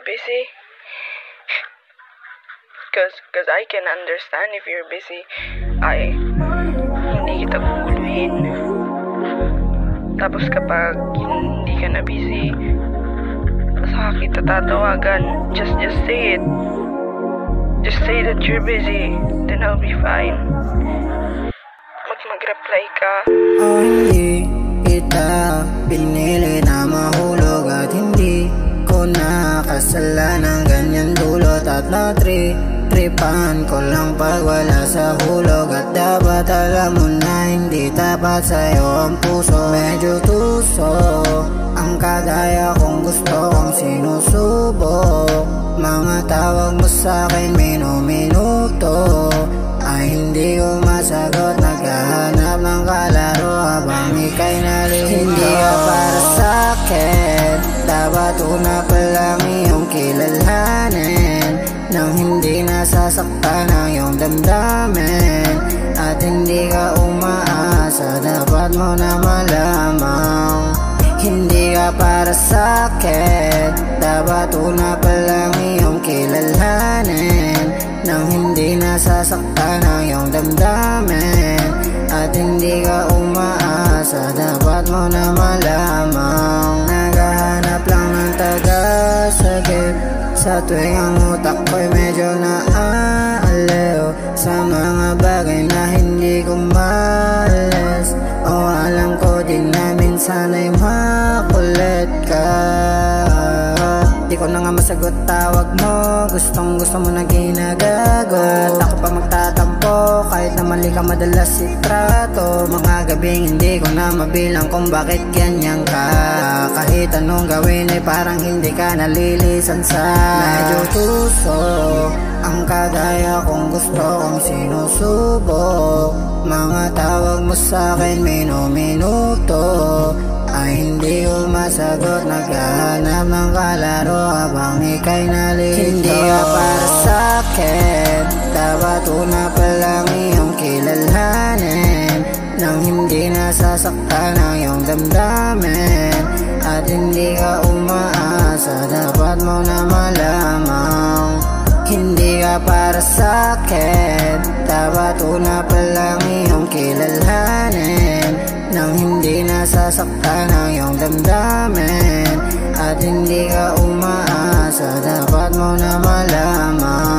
busy. Cause I can understand if you're busy. Ay, hindi kita guguluhin. Tapos kapag hindi ka na busy, saka kita tatawagan. Just say it. Just say that you're busy. Then I'll be fine. Mag-reply ka. Oh, hindi kita pinili na mahulog at hindi ko nakasala ng ganyan dulot at tripan ko lang pag wala sa hulog. At dapat alam mo na hindi tapat sa'yo ang puso. Medyo tuso ang kagaya kong gusto kong sinusubok. Mga tawag mo sa'kin minuto ay hindi ko masagot. Naghahanap ng kalaro habang ika'y nalilito. Hindi ka para sa'kin, dapat una pa lang iyong kilalanin nang hindi nasasaktan ang iyong damdamin. At hindi ka umaasa, dapat mo na malamang hindi ka para sa'kin, dapat una pa lang iyong kilalanin nang hindi nasasaktan ang iyong damdamin. At hindi ka umaasa, dapat mo na malamang naghahanap lang ng taga-sagip sa tuwing ang utak ko'y medyo naaaliw sa mga bagay na hindi ko maalis. O alam ko din na minsan ay makulit ka. Di ko na nga masagot tawag mo, gustong gusto mo na ginagagot. Ako pa magtatampo kahit na mali ka madalas itrato. Mga gabing hindi ko na mabilang kung bakit ganyan ka. Kahit anong gawin ay parang hindi ka nalilisan sa medyo tuso ang kagaya kong gusto kong sinusubok. Mga tawag mo sa'kin minuto ay hindi ko masagot. Naghahanap ng kalaro habang ika'y nalilito. Hindi ka para sa'kin, dapat una pa lang iyong kilalanin nang hindi nasasaktan ang iyong damdamin. At hindi ka umaasa, dapat mo na malamang hindi ka para sa'kin, dapat una pa lang iyong kilalanin nang hindi nasasaktan ang iyong damdamin. At hindi ka umaasa, dapat mo na malamang